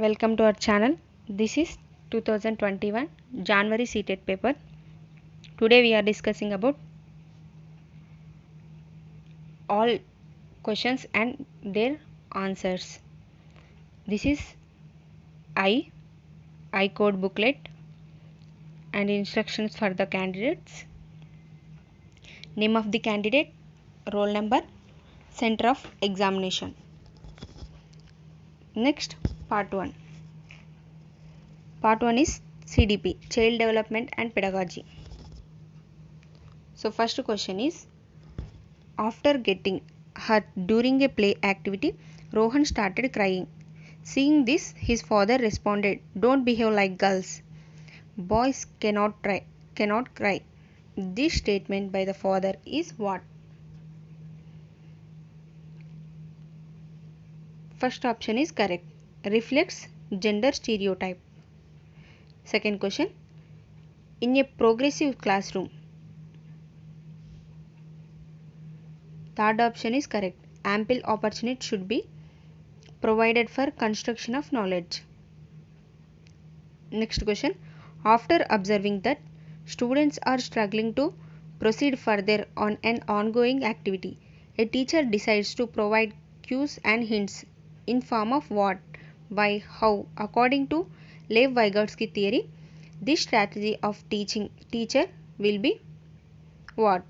Welcome to our channel. This is 2021 January CTET paper. Today we are discussing about all questions and their answers. This is I code booklet and instructions for the candidates. Name of the candidate, roll number, center of examination. Next, part 1. Part 1 is CDP, Child Development and Pedagogy. So first question is, after getting hurt during a play activity, Rohan started crying. Seeing this, his father responded, "Don't behave like girls. Boys cannot cry." This statement by the father is what? First option is correct. Reflects gender stereotype. Second question. In a progressive classroom. Third option is correct. Ample opportunity should be provided for construction of knowledge. Next question. After observing that students are struggling to proceed further on an ongoing activity, a teacher decides to provide cues and hints in form of what, why, how. According to Lev Vygotsky theory, this strategy of teaching teacher will be what?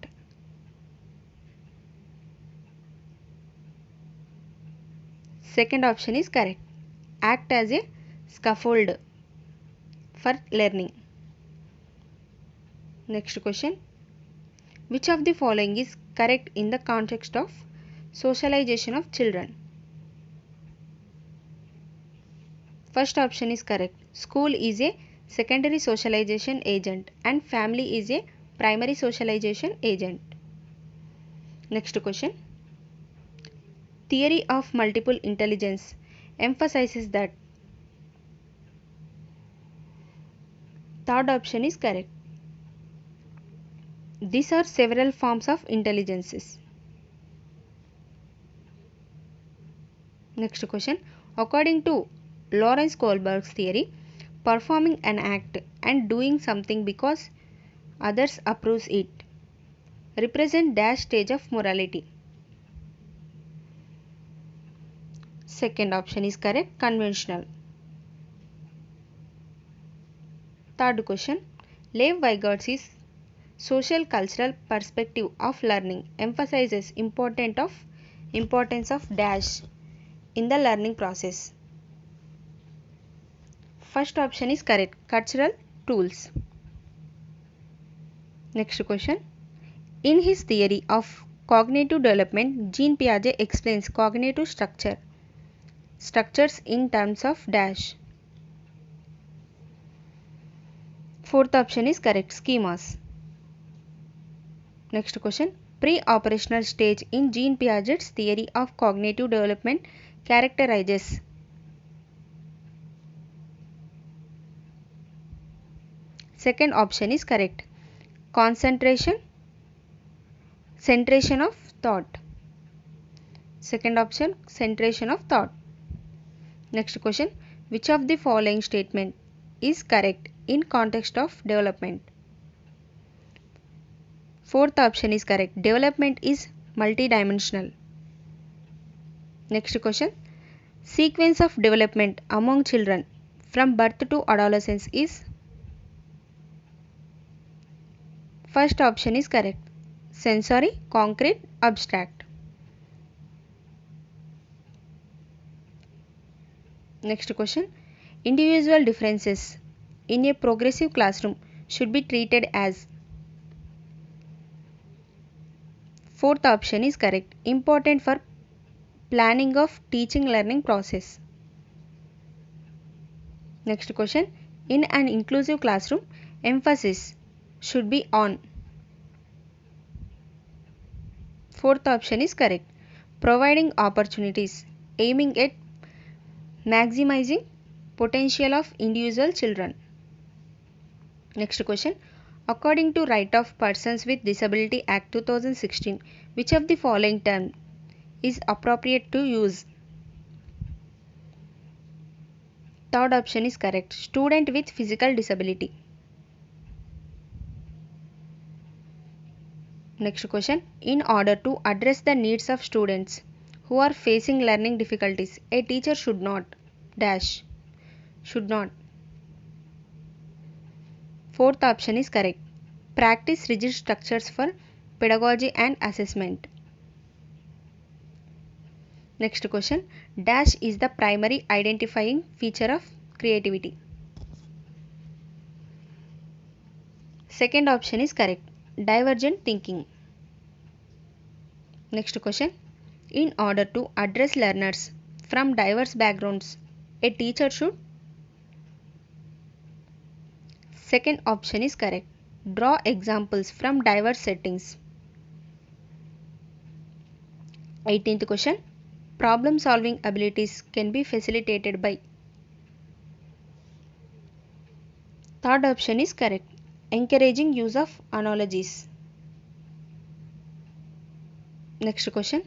Second option is correct. Act as a scaffold for learning. Next question. Which of the following is correct in the context of socialization of children? First option is correct. School is a secondary socialization agent and family is a primary socialization agent. Next question. Theory of multiple intelligence emphasizes that. Third option is correct. These are several forms of intelligences. Next question. According to Lawrence Kohlberg's theory, performing an act and doing something because others approve it represent dash stage of morality. Second option is correct. Conventional. Third question. Lev Vygotsky's social cultural perspective of learning emphasizes importance of dash in the learning process. First option is correct. Cultural tools. Next question. In his theory of cognitive development, Jean Piaget explains cognitive structures in terms of dash. Fourth option is correct. Schemas. Next question. Pre-operational stage in Jean Piaget's theory of cognitive development characterizes. Second option is correct. Centration of thought. Second option, centration of thought. Next question. Which of the following statement is correct in context of development? Fourth option is correct. Development is multidimensional. Next question. Sequence of development among children from birth to adolescence is. First option is correct. Sensory, concrete, abstract. Next question. Individual differences in a progressive classroom should be treated as. Fourth option is correct. Important for planning of teaching learning process. Next question. In an inclusive classroom, emphasis should be on. Fourth option is correct. Providing opportunities, aiming at maximizing potential of individual children. Next question. According to Right of Persons with Disability Act 2016, which of the following term is appropriate to use? Third option is correct. Student with physical disability. Next question. In order to address the needs of students who are facing learning difficulties, a teacher should not dash. Should not. Fourth option is correct. Practice rigid structures for pedagogy and assessment. Next question. Dash is the primary identifying feature of creativity. Second option is correct. Divergent thinking. Next question. In order to address learners from diverse backgrounds, a teacher should. Second option is correct. Draw examples from diverse settings. 18th question. Problem solving abilities can be facilitated by. Third option is correct. Encouraging use of analogies. Next question.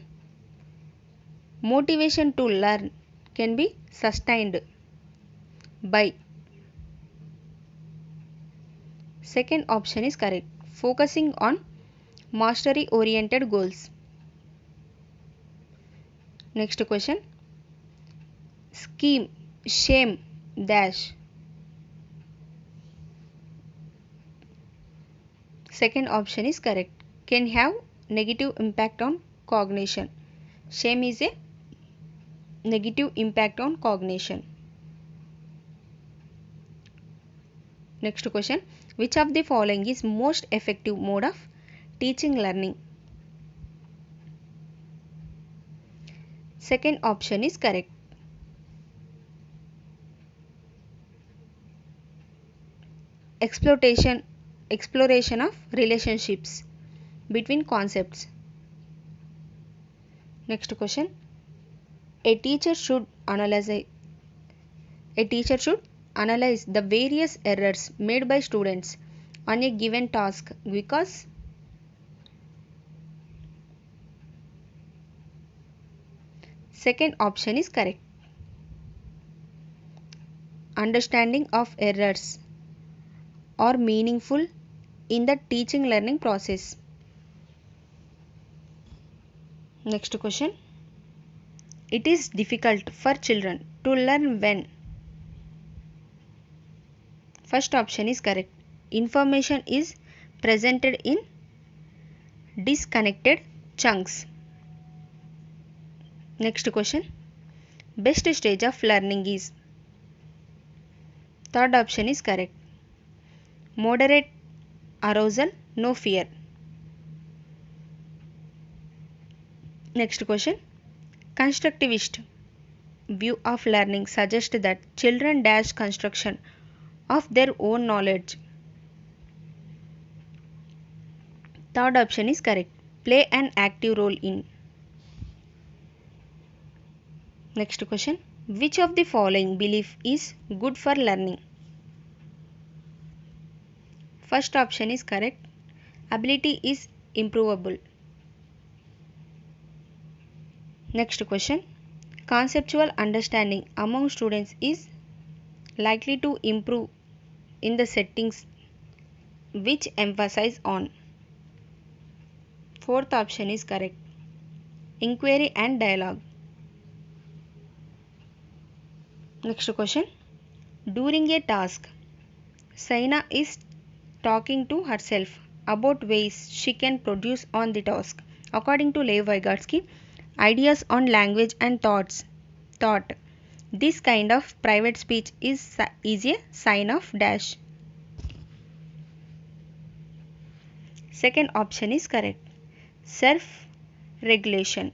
Motivation to learn can be sustained by. Second option is correct. Focusing on mastery oriented goals. Next question. Scheme, shame, dash. Second option is correct. Can have negative impact on cognition. Shame is a negative impact on cognition. Next question. Which of the following is most effective mode of teaching learning? Second option is correct. Exploration of relationships between concepts. Next question. A teacher should analyze the various errors made by students on a given task because. Second option is correct. Understanding of errors are meaningful in the teaching learning process. Next question. It is difficult for children to learn when. First option is correct. Information is presented in disconnected chunks. Next question. Best stage of learning is. Third option is correct. Moderate arousal, no fear. Next question. Constructivist view of learning suggests that children dash construction of their own knowledge. Third option is correct. Play an active role in. Next question. Which of the following belief is good for learning? First option is correct. Ability is improvable. Next question. Conceptual understanding among students is likely to improve in the settings which emphasize on. Fourth option is correct. Inquiry and dialogue. Next question. During a task, Saina is talking to herself about ways she can produce on the task. According to Lev Vygotsky, ideas on language and thought. This kind of private speech is a sign of dash. Second option is correct. Self-regulation.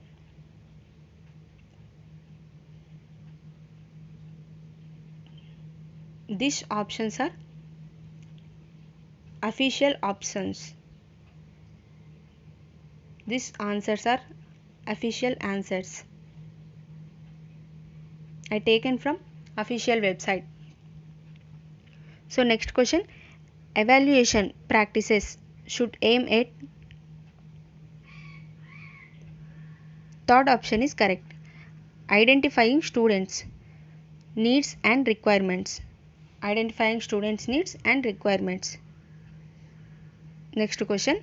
These options are official options. These answers are official answers. I taken from official website. So next question. Evaluation practices should aim at. Third option is correct. Identifying students' needs and requirements. Identifying students' needs and requirements. Next question.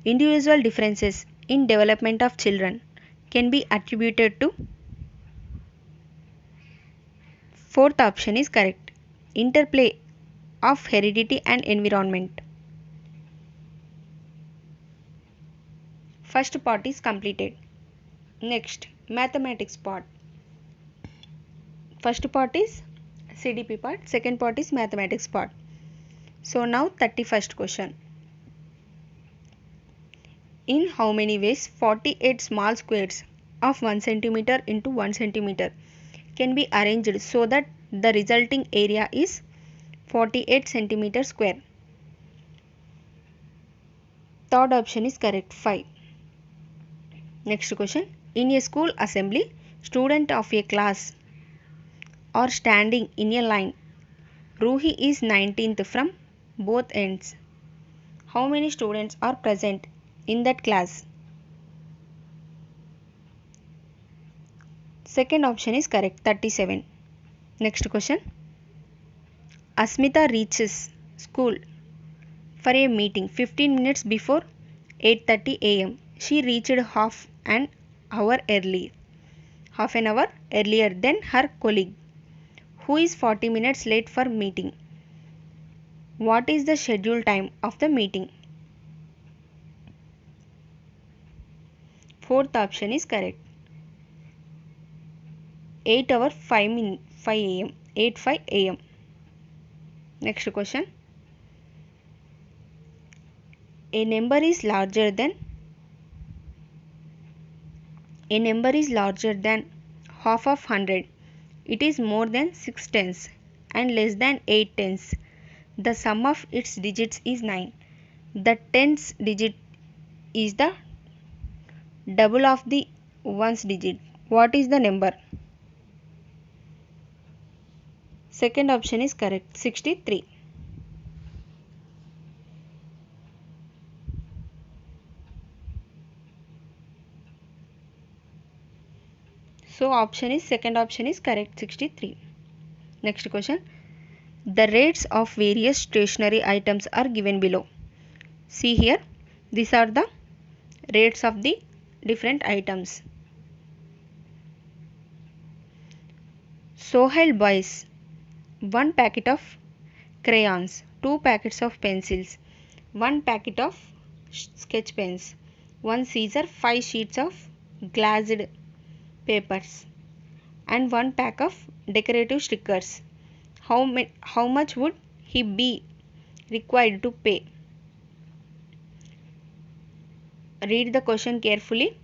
Individual differences in development of children can be attributed to. Fourth option is correct. Interplay of heredity and environment. First part is completed. Next, mathematics part. First part is CDP part, second part is mathematics part. So now 31st question. In how many ways 48 small squares of 1 centimeter into 1 centimeter can be arranged so that the resulting area is 48 centimeter square? Third option is correct, 5. Next question. In a school assembly, students of a class are standing in a line. Ruhi is 19th from both ends. How many students are present in that class? Second option is correct, 37. Next question. Asmita reaches school for a meeting 15 minutes before 8:30 am. She reached half an hour earlier than her colleague, who is 40 minutes late for meeting. What is the scheduled time of the meeting? Fourth option is correct. 8 hour 5 am. 8:05 am. Next question. A number is larger than half of 100. It is more than 6 tens and less than 8 tens. The sum of its digits is 9. The tens digit is the double of the ones digit. What is the number? Second option is correct, 63. So second option is correct, 63. Next question. The rates of various stationery items are given below. See here, these are the rates of the different items. Sohail buys 1 packet of crayons, 2 packets of pencils, 1 packet of sketch pens, 1 scissor, 5 sheets of glazed papers, and 1 pack of decorative stickers. How much would he be required to pay? Read the question carefully.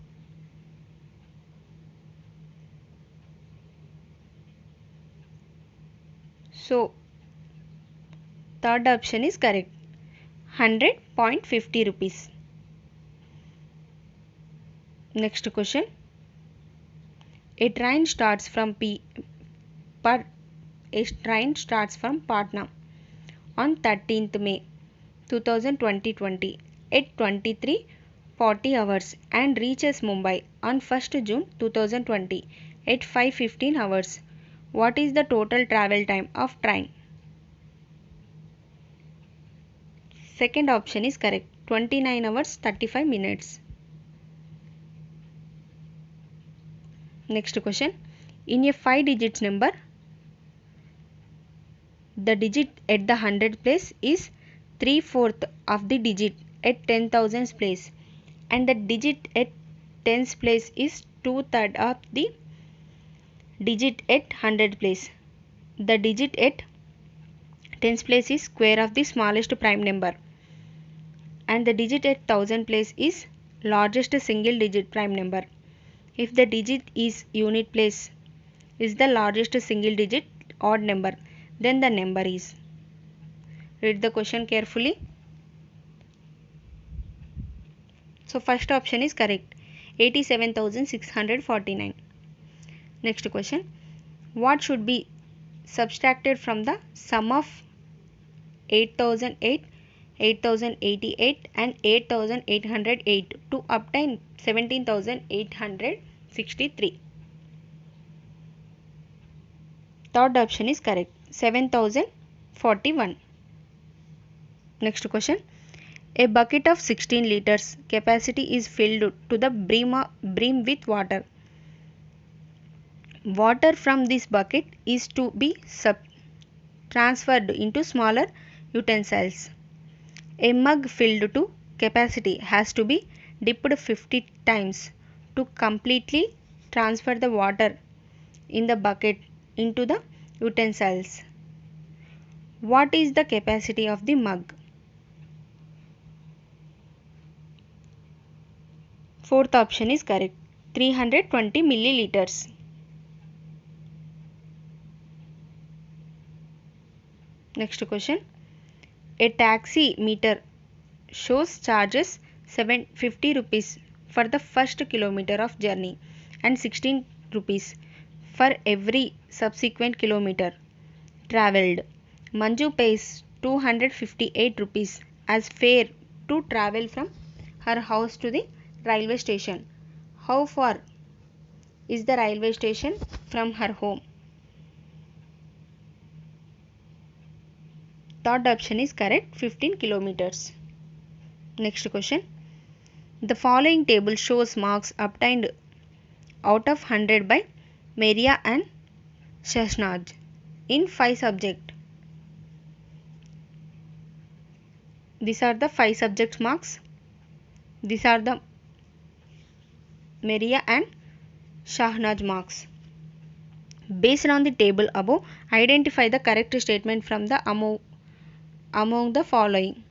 So, third option is correct, 100.50 rupees. Next question. A train starts from Patna on 13th May 2020 at 23:40 hours and reaches Mumbai on 1st June 2020 at 5:15 hours. What is the total travel time of train? Second option is correct, 29 hours 35 minutes. Next question. In a 5 digits number, the digit at the 100 place is 3/4 of the digit at 10,000 place, and the digit at 10th place is 2/3 of the digit at 100 place. The digit at 10th place is square of the smallest prime number, and the digit at 1000 place is largest single digit prime number. If the digit is unit place is the largest single digit odd number, then the number is. Read the question carefully. So first option is correct, 87,649. Next question. What should be subtracted from the sum of 8008, 8088 and 8808 to obtain 17,863? Third option is correct. 7041. Next question. A bucket of 16 liters capacity is filled to the brim with water. Water from this bucket is to be transferred into smaller utensils. A mug filled to capacity has to be dipped 50 times to completely transfer the water in the bucket into the utensils. What is the capacity of the mug? Fourth option is correct. 320 milliliters. Next question. A taxi meter shows charges 750 rupees for the first kilometer of journey and 16 rupees for every subsequent kilometer travelled. Manju pays 258 rupees as fare to travel from her house to the railway station. How far is the railway station from her home? Third option is correct, 15 kilometers. Next question. The following table shows marks obtained out of 100 by Maria and Shahnaz in 5 subjects. These are the 5 subjects marks. These are the Maria and Shahnaz marks. Based on the table above, identify the correct statement from the among the following.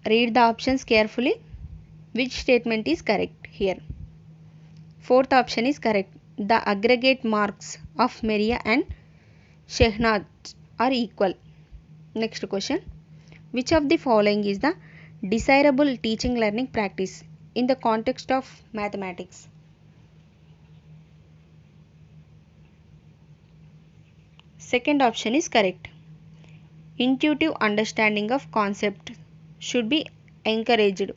Read the options carefully. Which statement is correct here? Fourth option is correct. The aggregate marks of Maria and Shehnaz are equal. Next question. Which of the following is the desirable teaching learning practice in the context of mathematics? Second option is correct. Intuitive understanding of concept should be encouraged.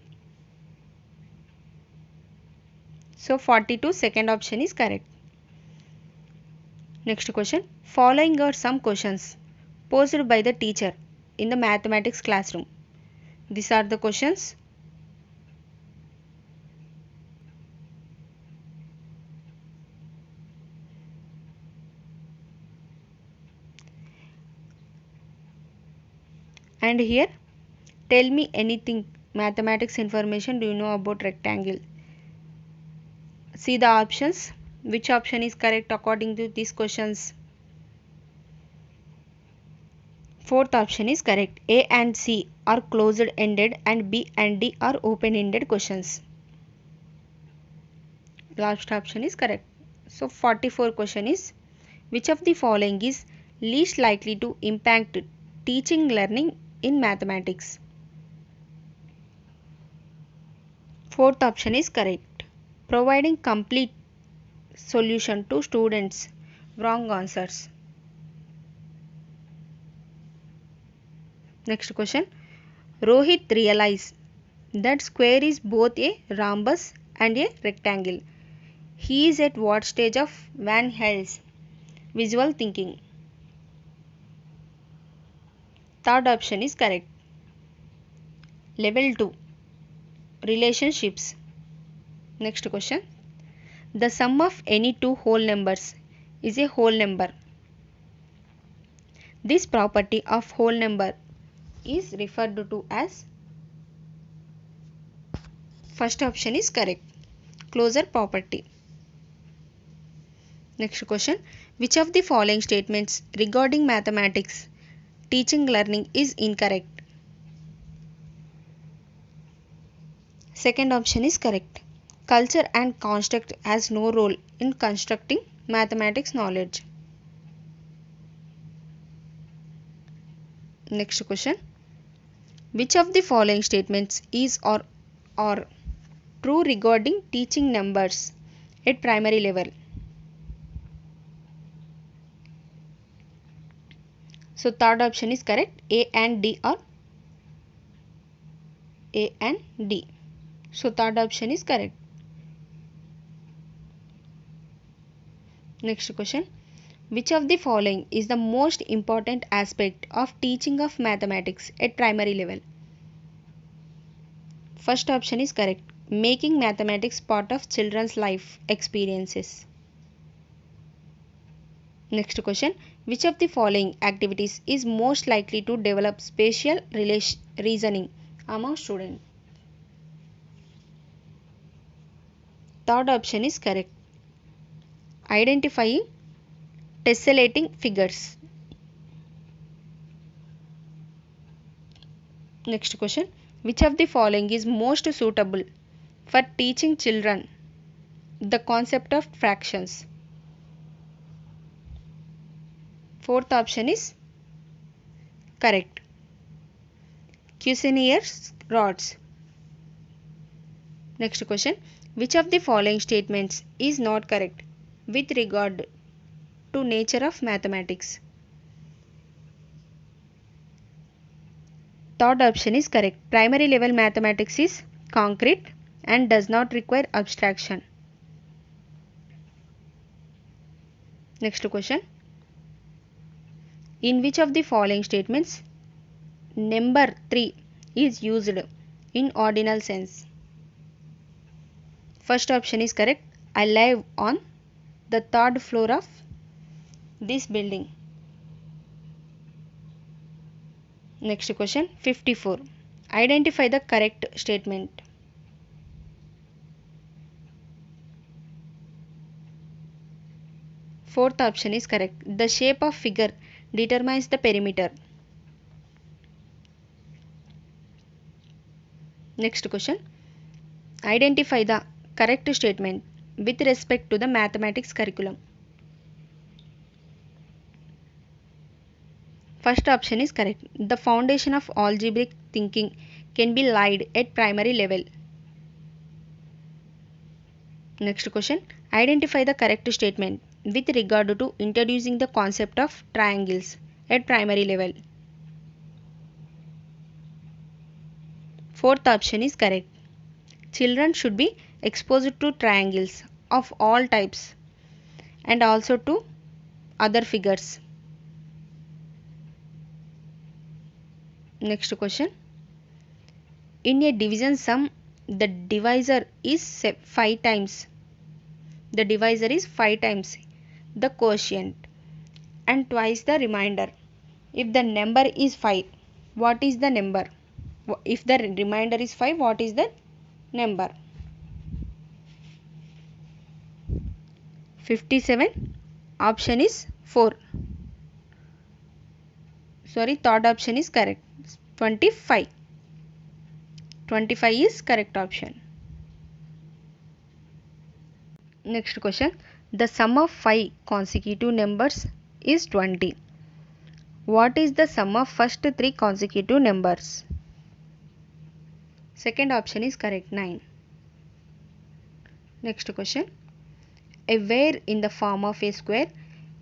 So 42, second option is correct. Next question. Following are some questions posed by the teacher in the mathematics classroom. These are the questions. And here, tell me anything mathematics information do you know about rectangle? See the options. Which option is correct according to these questions? Fourth option is correct. A and C are closed-ended and B and D are open-ended questions. Last option is correct. So 44 question is, which of the following is least likely to impact teaching learning in mathematics? Fourth option is correct. Providing complete solution to students. Wrong answers. Next question. Rohit realized that square is both a rhombus and a rectangle. He is at what stage of Van Hel's visual thinking? Third option is correct. Level 2. Relationships. Next question. The sum of any two whole numbers is a whole number. This property of whole number is referred to as, first option is correct, closure property. Next question. Which of the following statements regarding mathematics teaching learning is incorrect? Second option is correct. Culture and construct has no role in constructing mathematics knowledge. Next question. Which of the following statements is or true regarding teaching numbers at primary level? So third option is correct. A and D are A and D. So third option is correct. Next question. Which of the following is the most important aspect of teaching of mathematics at primary level? First option is correct. Making mathematics part of children's life experiences. Next question. Which of the following activities is most likely to develop spatial reasoning among students? Third option is correct. Identifying tessellating figures. Next question. Which of the following is most suitable for teaching children the concept of fractions? Fourth option is correct. Cuisenaire rods. Next question. Which of the following statements is not correct with regard to nature of mathematics? Third option is correct. Primary level mathematics is concrete and does not require abstraction. Next question. In which of the following statements number 3 is used in ordinal sense? First option is correct. I live on the third floor of this building. Next question. 54. Identify the correct statement. Fourth option is correct. The shape of figure determines the perimeter. Next question. Identify the correct statement with respect to the mathematics curriculum. First option is correct. The foundation of algebraic thinking can be laid at primary level. Next question. Identify the correct statement with regard to introducing the concept of triangles at primary level. Fourth option is correct. Children should be exposed to triangles of all types and also to other figures. Next question. In a division sum, the divisor is 5 times. The divisor is 5 times the quotient and twice the remainder. If the number is 5, what is the number? If the remainder is 5, what is the number? 57. Option is 4. Sorry, third option is correct. 25. 25 is correct option. Next question. The sum of 5 consecutive numbers is 20. What is the sum of first 3 consecutive numbers? Second option is correct. 9. Next question. A ware in the form of a square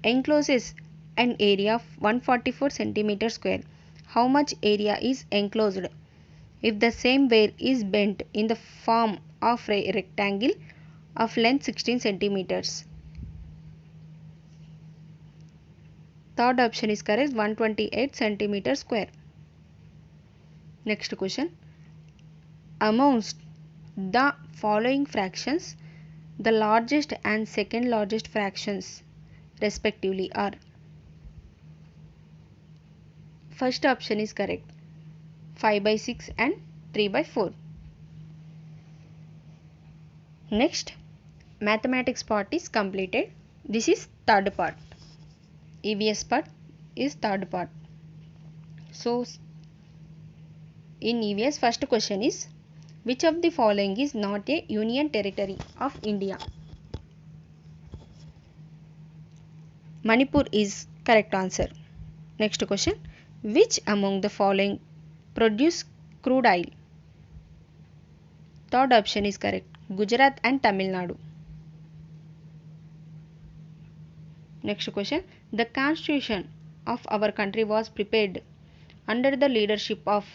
encloses an area of 144 cm square. How much area is enclosed if the same ware is bent in the form of a rectangle of length 16 cm? Third option is correct. 128 cm square. Next question. Amongst the following fractions, the largest and second largest fractions respectively are. First option is correct. 5 by 6 and 3 by 4. Next, mathematics part is completed. This is third part. EVS part is third part. So, in EVS, first question is, which of the following is not a union territory of India? Manipur is correct answer. Next question. Which among the following produce crude oil? Third option is correct. Gujarat and Tamil Nadu. Next question. The constitution of our country was prepared under the leadership of.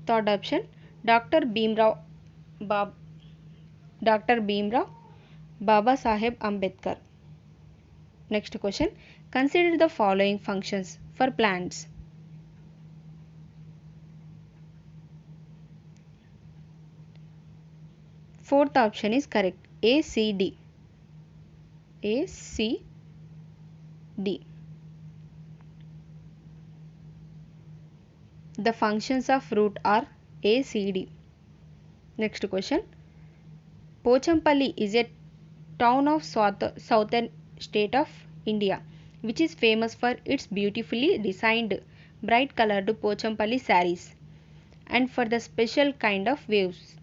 Third option. Dr. Bhimrao Baba Saheb Ambedkar. Next question. Consider the following functions for plants. Fourth option is correct. A, C, D. A, C, D. The functions of root are A, C, D. Next question. Pochampalli is a town of southern state of India which is famous for its beautifully designed bright colored Pochampalli sarees and for the special kind of waves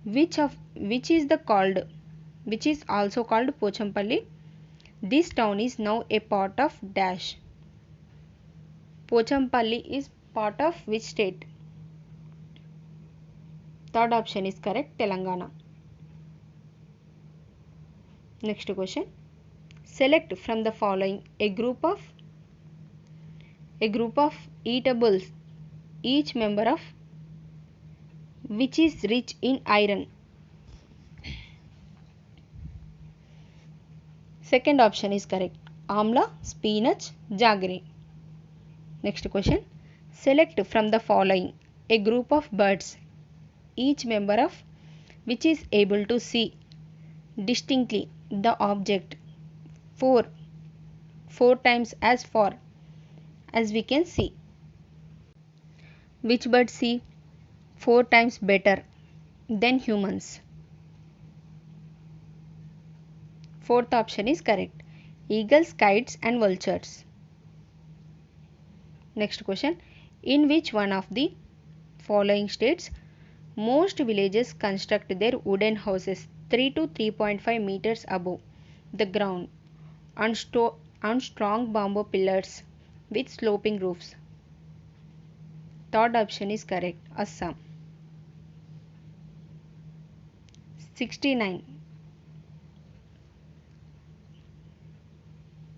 which is also called Pochampalli. This town is now a part of dash. Pochampalli is part of which state? Third option is correct, Telangana. Next question. Select from the following a group of eatables, each member of which is rich in iron. Second option is correct. Amla, spinach, jaggery. Next question. Select from the following a group of birds, each member of which is able to see distinctly the object four times as far as we can see. Which birds see 4 times better than humans? Fourth option is correct. Eagles, kites and vultures. Next question. In which one of the following states most villages construct their wooden houses 3 to 3.5 meters above the ground on strong bamboo pillars with sloping roofs? Third option is correct. Assam. 69.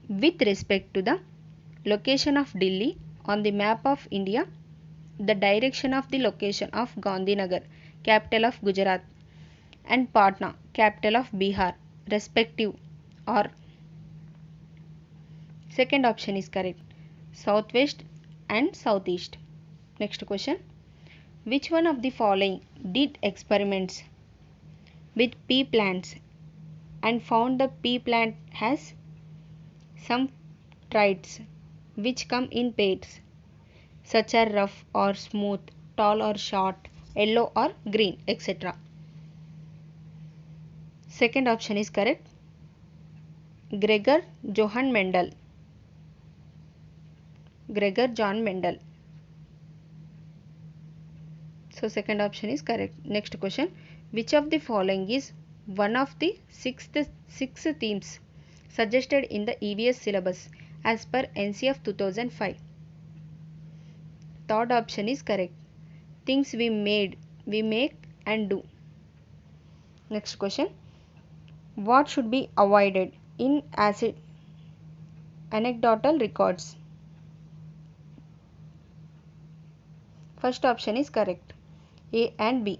With respect to the location of Delhi on the map of India, the direction of the location of Gandhinagar, capital of Gujarat, and Patna, capital of Bihar, respective are. Second option is correct. Southwest and southeast. Next question. Which one of the following did experiments with pea plants and found the pea plant has some traits which come in pairs, such as rough or smooth, tall or short, yellow or green, etc. Second option is correct. Gregor Johann Mendel. Gregor John Mendel. So second option is correct. Next question. Which of the following is one of the six themes suggested in the EVS syllabus as per NCF 2005? Third option is correct. Things we make and do. Next question. What should be avoided in anecdotal records? First option is correct. A and B.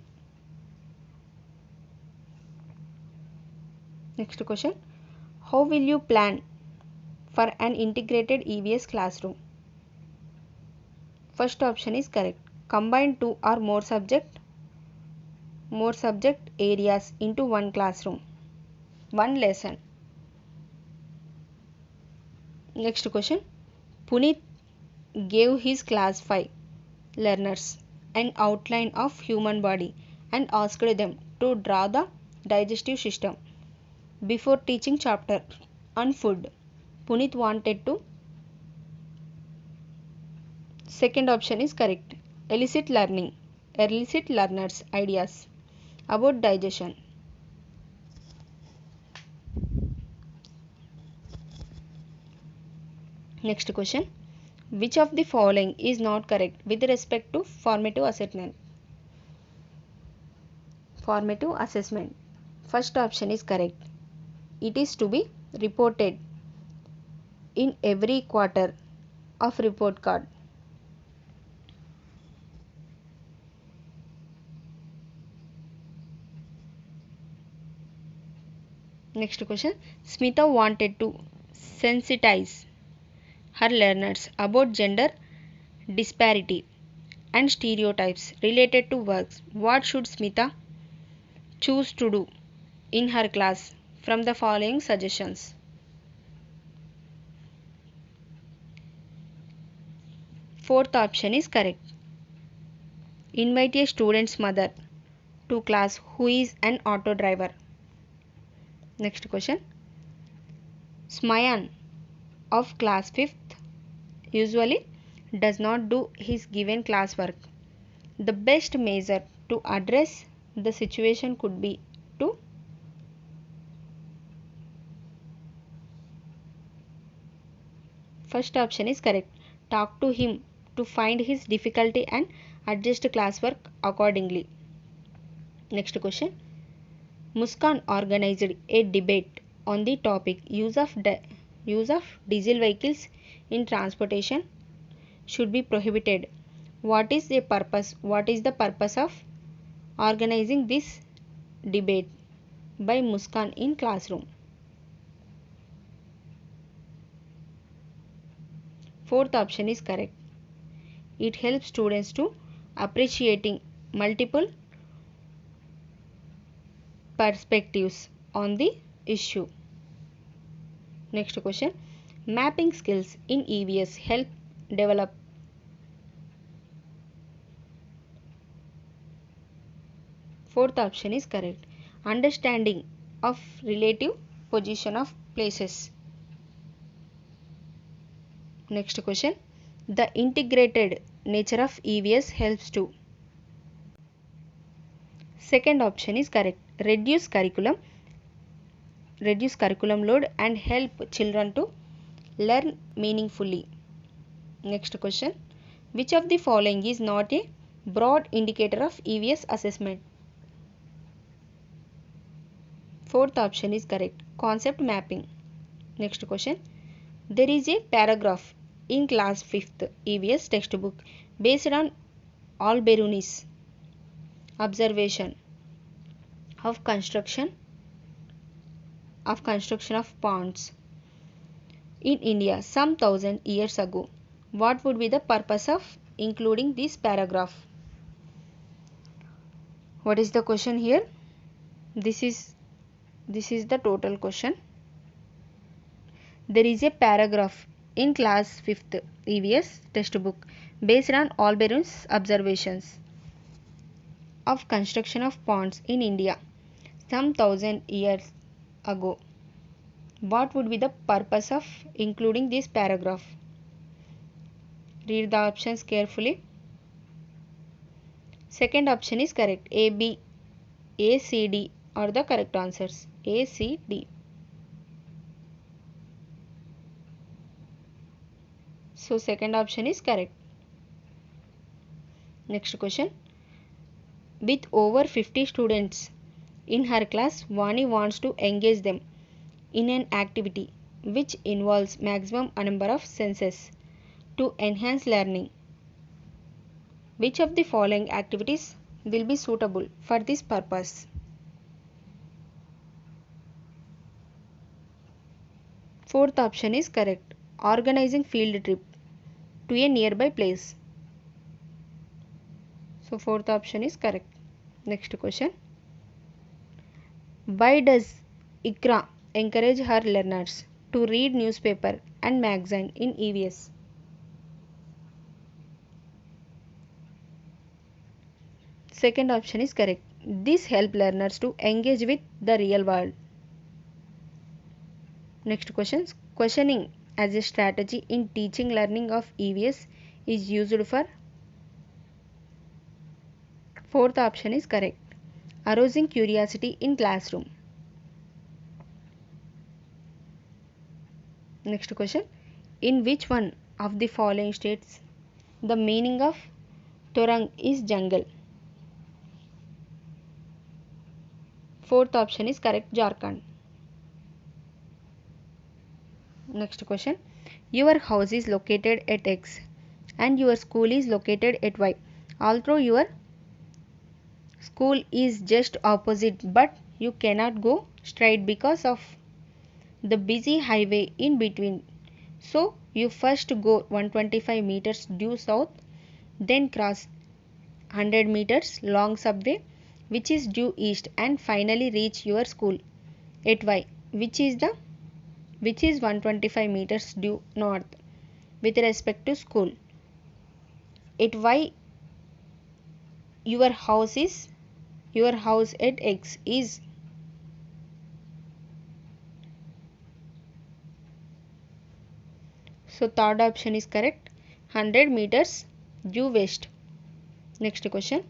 Next question. How will you plan for an integrated EVS classroom? First option is correct. Combine two or more subject areas into one classroom, one lesson. Next question. Puneet gave his class 5 learners an outline of human body and asked them to draw the digestive system before teaching chapter on food. Puneet wanted to. Second option is correct. Elicit learners ideas about digestion. Next question. Which of the following is not correct with respect to formative assessment? Formative assessment. First option is correct. It is to be reported in every quarter of report card. Next question. Smita wanted to sensitize her learners about gender disparity and stereotypes related to works. What should Smita choose to do in her class from the following suggestions? Fourth option is correct. Invite a student's mother to class who is an auto driver. Next question. Smayan of class 5th usually does not do his given classwork. The best measure to address the situation could be to first option is correct. Talk to him to find his difficulty and adjust classwork accordingly. Next question. Muskan organized a debate on the topic use of diesel vehicles in transportation should be prohibited. What is the purpose? What is the purpose of organizing this debate by Muskan in classroom? Fourth option is correct. It helps students to appreciating multiple perspectives on the issue. Next question. Mapping skills in EVS help develop. Fourth option is correct. Understanding of relative position of places. Next question. The integrated nature of EVS helps to. Second option is correct. Reduce curriculum load and help children to learn meaningfully. Next question. Which of the following is not a broad indicator of EVS assessment? Fourth option is correct. Concept mapping. Next question. There is a paragraph in class 5th EVS textbook based on Alberuni's observation of construction of ponds in India some thousand years ago. What would be the purpose of including this paragraph? What is the question here? This is the total question. There is a paragraph in class 5th EVS textbook based on Alberun's observations of construction of ponds in India some thousand years ago. What would be the purpose of including this paragraph? Read the options carefully. Second option is correct. A, C, D are the correct answers. A, C, D. So second option is correct. Next question. With over 50 students in her class, Vani wants to engage them in an activity which involves maximum number of senses to enhance learning. Which of the following activities will be suitable for this purpose? Fourth option is correct. Organizing field trip to a nearby place. So fourth option is correct. Next question. Why does Ikra encourage her learners to read newspaper and magazine in EVS? Second option is correct. This helps learners to engage with the real world. Next question. Questioning as a strategy in teaching learning of EVS is used for. Fourth option is correct. Arousing curiosity in classroom. Next question. In which one of the following states the meaning of Torang is jungle? Fourth option is correct. Jharkhand. Next question. Your house is located at X and your school is located at Y. Although your school is just opposite but You cannot go straight because of the busy highway in between. So you first go 125 meters due south, then cross 100 meters long subway which is due east, and finally reach your school at Y, which is 125 meters due north with respect to school. At Y, your house at X is, so third option is correct, 100 meters due west. Next question.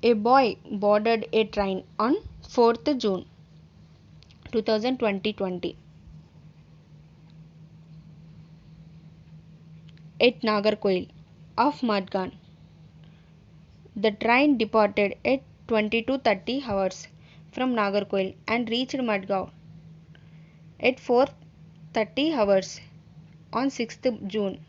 A boy boarded a train on 4th June 2020 at Nagarkoil of Madgan. The train departed at 22:30 hours from Nagarkoil and reached Madgaon at 4:30 hours on 6th June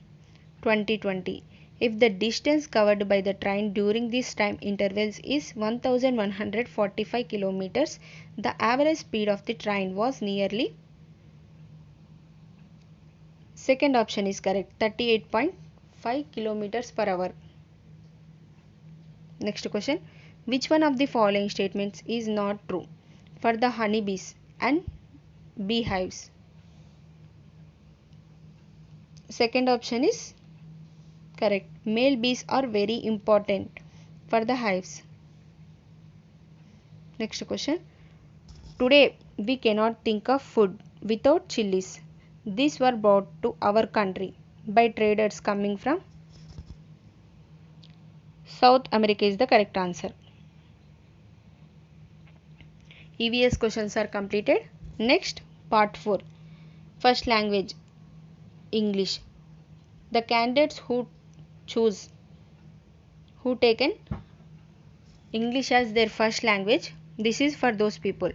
2020. If the distance covered by the train during these time intervals is 1145 kilometers, the average speed of the train was nearly, second option is correct, 38.5 kilometers per hour. Next question. Which one of the following statements is not true for the honeybees and beehives? Second option is correct. Male bees are very important for the hives. Next question. Today we cannot think of food without chilies. These were brought to our country by traders coming from South America is the correct answer. EVS questions are completed. Next, part 4. First language English. The candidates who taken English as their first language, this is for those people.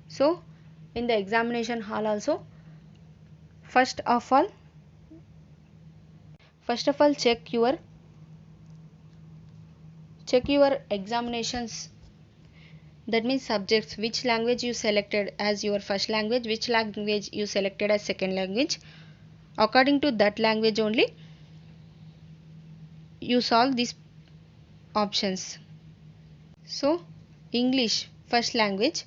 So, in the examination hall also, first of all check your examinations, that means subjects, which language you selected as your first language, which language you selected as second language. According to that language only you solve these options. So English first language,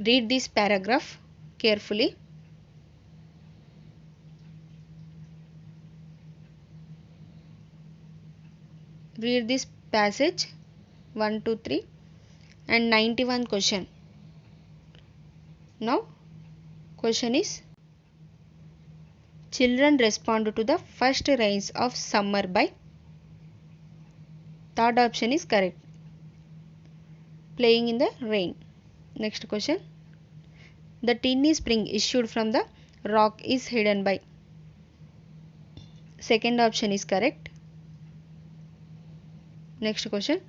read this paragraph carefully. Read this passage 1 to 3 and 91 question. Now question is, children respond to the first rains of summer by, third option is correct, playing in the rain. Next question. The tiny spring issued from the rock is hidden by, second option is correct. Next question.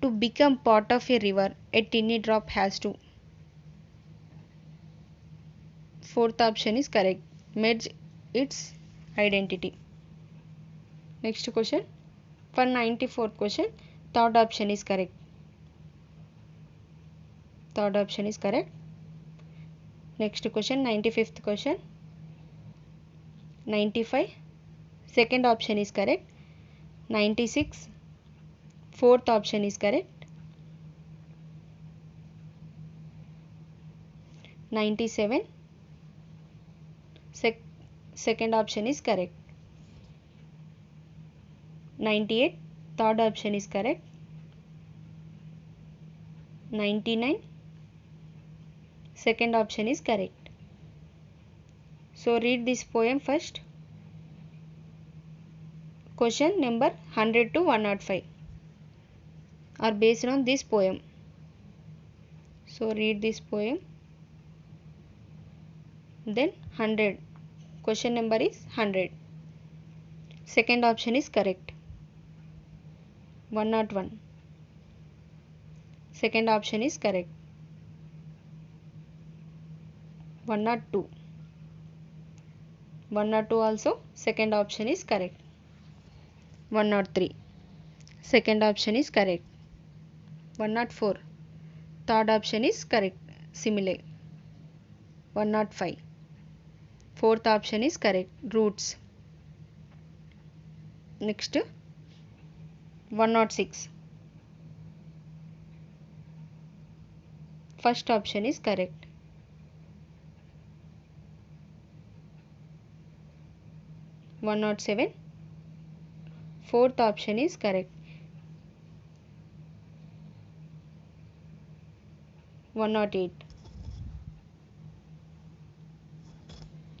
To become part of a river, a tiny drop has to, fourth option is correct, merge its identity. Next question. For 94th question, third option is correct. Third option is correct. Next question, 95th question. 95, second option is correct. 96, fourth option is correct. 97, second option is correct. 98, third option is correct. 99, second option is correct. So read this poem first. Question number 100 to 105 are based on this poem. So read this poem. Then 100. Question number is 100. Second option is correct. 101. Second option is correct. 102. 102 also second option is correct. 103. Second option is correct. 104. Third option is correct. Simile. 105. Fourth option is correct. Roots. Next 106. First option is correct. 107. Fourth option is correct. 108.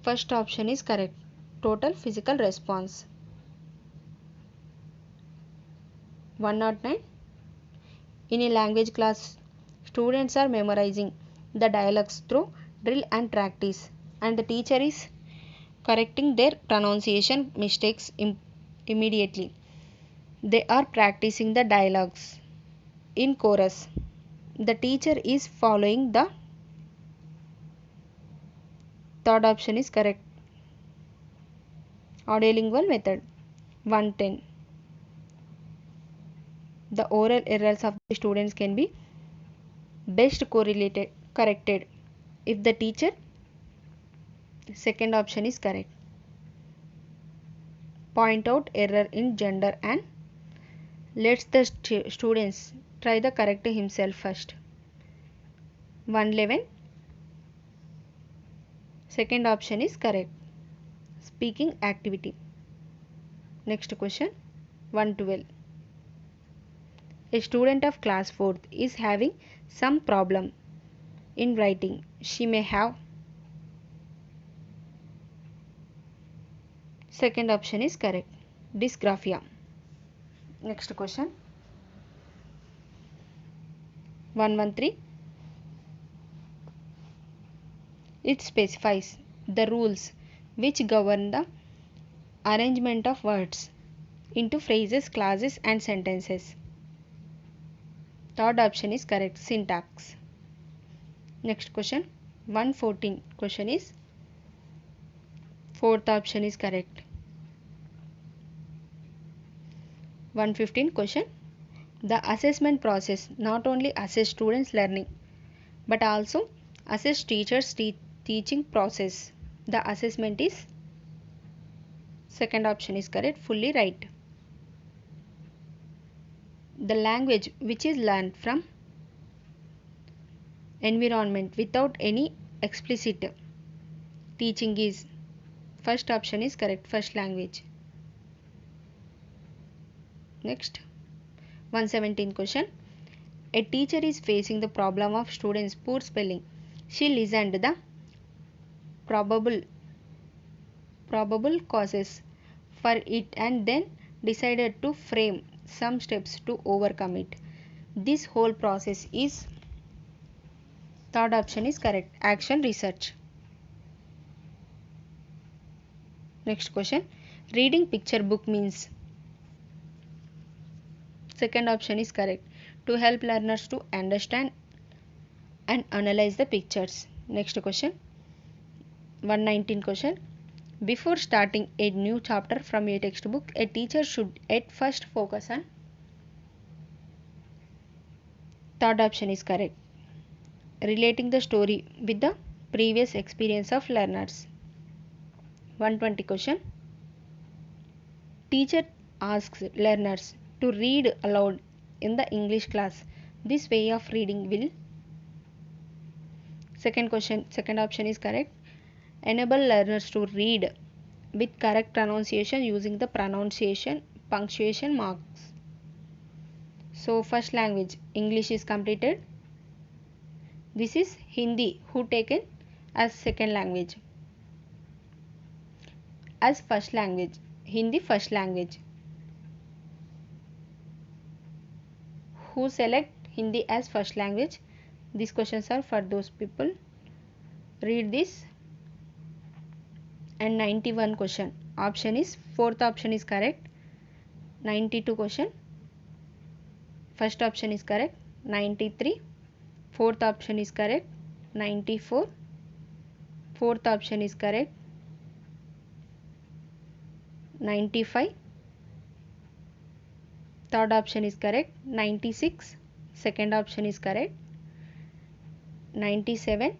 First option is correct. Total physical response. 109. In a language class, students are memorizing the dialogues through drill and practice, and the teacher is correcting their pronunciation mistakes immediately. They are practicing the dialogues in chorus. The teacher is following the third option is correct. Audiolingual method. 110. The oral errors of the students can be best corrected if the teacher. Second option is correct. Point out error in gender and lets the students try the correct himself first. 111. Second option is correct. Speaking activity. Next question. 112. A student of class 4th is having some problem in writing. She may have. Second option is correct. Dysgraphia. Next question. 113. It specifies the rules which govern the arrangement of words into phrases, clauses and sentences. Third option is correct. Syntax. Next question. 114 question is fourth option is correct. 115 question. The assessment process not only assess students learning but also assess teachers teaching process. The assessment is second option is correct. Fully right. The language which is learned from environment without any explicit teaching is first option is correct. First language. Next 117 question. A teacher is facing the problem of students poor spelling. She listened the probable causes for it and then decided to frame some steps to overcome it. This whole process is third option is correct. Action research. Next question. Reading picture book means second option is correct. To help learners to understand and analyze the pictures. Next question. 119 question. Before starting a new chapter from a textbook, a teacher should at first focus on third option is correct. Relating the story with the previous experience of learners. 120 question. Teacher asks learners to read aloud in the English class. This way of reading will second option is correct. Enable learners to read with correct pronunciation using the pronunciation punctuation marks. So first language English is completed. This is Hindi who taken as second language. As first language Hindi first language. Who select Hindi as first language? These questions are for those people. Read this. And 91 question. Option is fourth option is correct. 92 question. First option is correct. 93. Fourth option is correct. 94. Fourth option is correct. 95. Third option is correct. 96. Second option is correct. 97.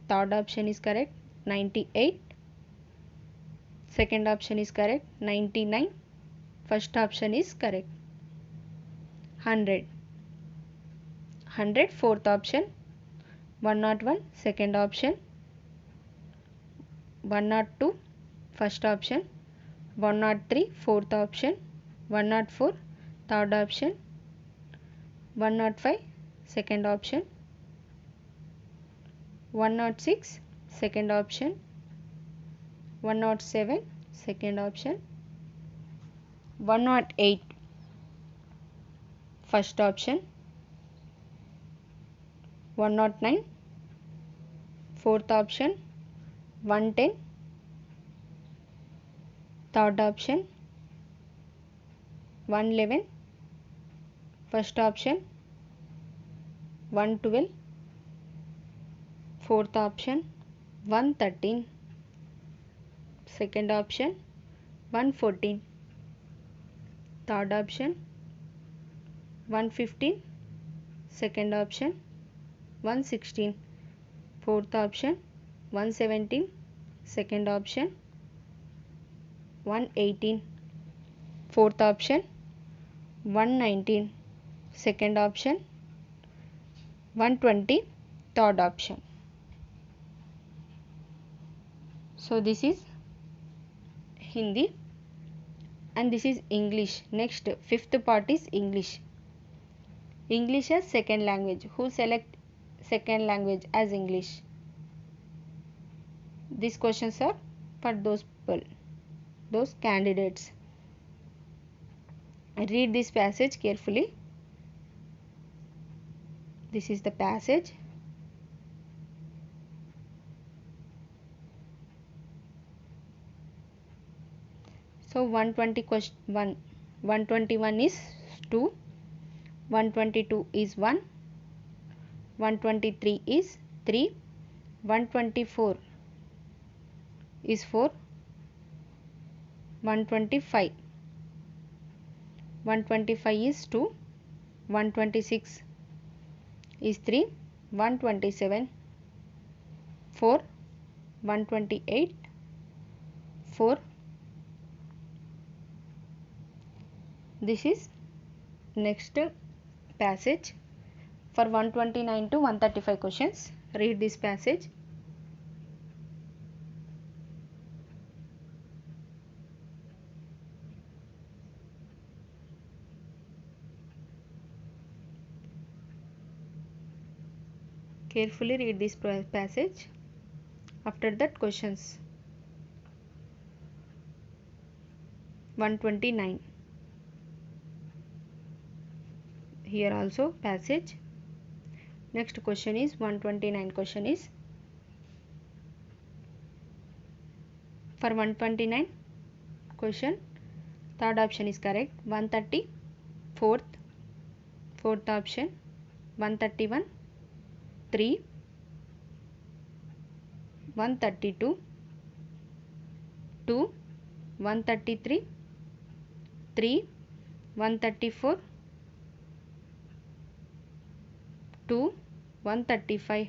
Third option is correct. 98. Second option is correct. 99. First option is correct. 100. 100. Fourth option. 101. Second option. 102. First option. 103. Fourth option. 104. Third option. 105. Second option. 106. Second option. 107. Second option. 108. First option. 109. Fourth option. 110. Third option. 111. First option. 112. Fourth option. 113. Second option. 114. Third option. 115. Second option. 116. Fourth option. 117. Second option. 118. Fourth option. 119. Second option. 120. Third option. So this is Hindi and this is English. Next, fifth part is English. English as second language. Who select second language as English? These questions are for those people, those candidates. Read this passage carefully. This is the passage. So 121 is 2, 122 is 1, 123 is 3, 124 is 4, 125. 125 is 2, 126 is 3, 127 4, 128 4. This is next passage for 129 to 135 questions. Read this passage. Carefully read this passage. After that, questions. 129. Here also passage. Next question is 129. Question is for 129 question. Third option is correct. 130. Fourth option. 131. 3. 132. 2. 133. 3. 134. 2. 135.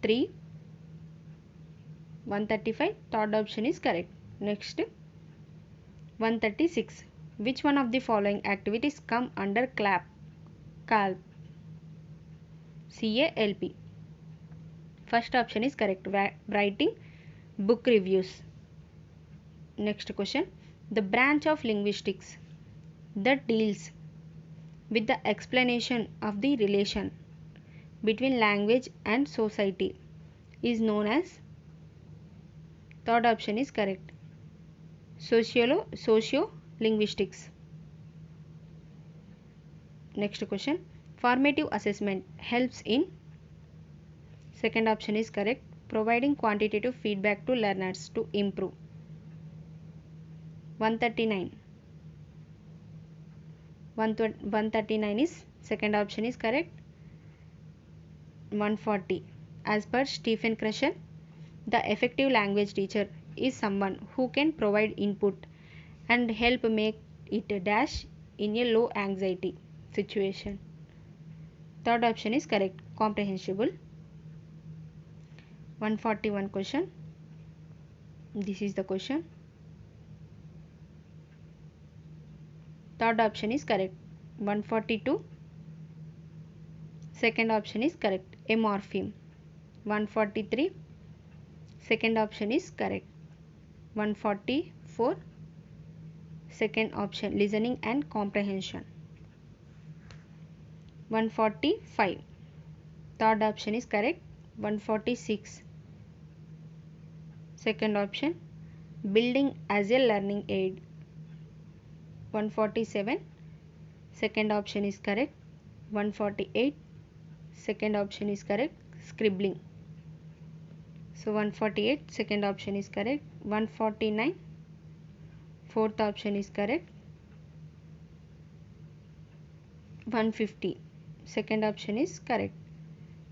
3. 135. Third option is correct. Next, 136. Which one of the following activities come under CALP? CALP. First option is correct. Writing book reviews. Next question. The branch of linguistics that deals with the explanation of the relation between language and society is known as. Third option is correct. Socio-linguistics. Next question. Formative assessment helps in. Second option is correct. Providing quantitative feedback to learners to improve. 139. 139 is second option is correct. 140. As per Stephen Krashen, the effective language teacher is someone who can provide input and help make it dash in a low anxiety situation. Third option is correct, comprehensible. 141 question. This is the question. Third option is correct. 142. Second option is correct, a morpheme. 143. Second option is correct. 144. Second option, listening and comprehension. 145. Third option is correct. 146. Second option, building as a learning aid. 147. Second option is correct. 148. Second option is correct, scribbling. So 148, second option is correct. 149. Fourth option is correct. 150. Second option is correct.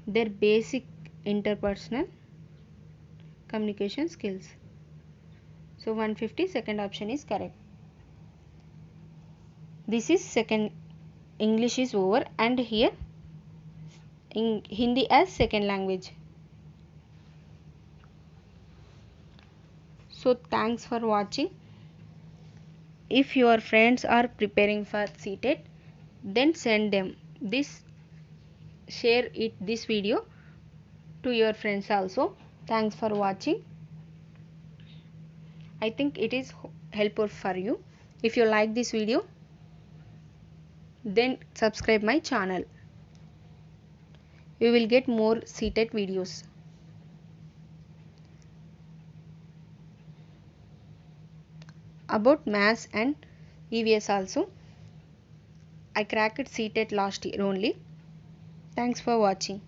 Their basic interpersonal communication skills. So 150, second option is correct. This is second, English is over, and here in Hindi as second language. So thanks for watching. If your friends are preparing for CTET, then send them this, share this video to your friends also. Thanks for watching. I think it is helpful for you. If you like this video, then subscribe my channel. You will get more CTET videos. About maths and EVS also. I cracked CTET last year only. Thanks for watching.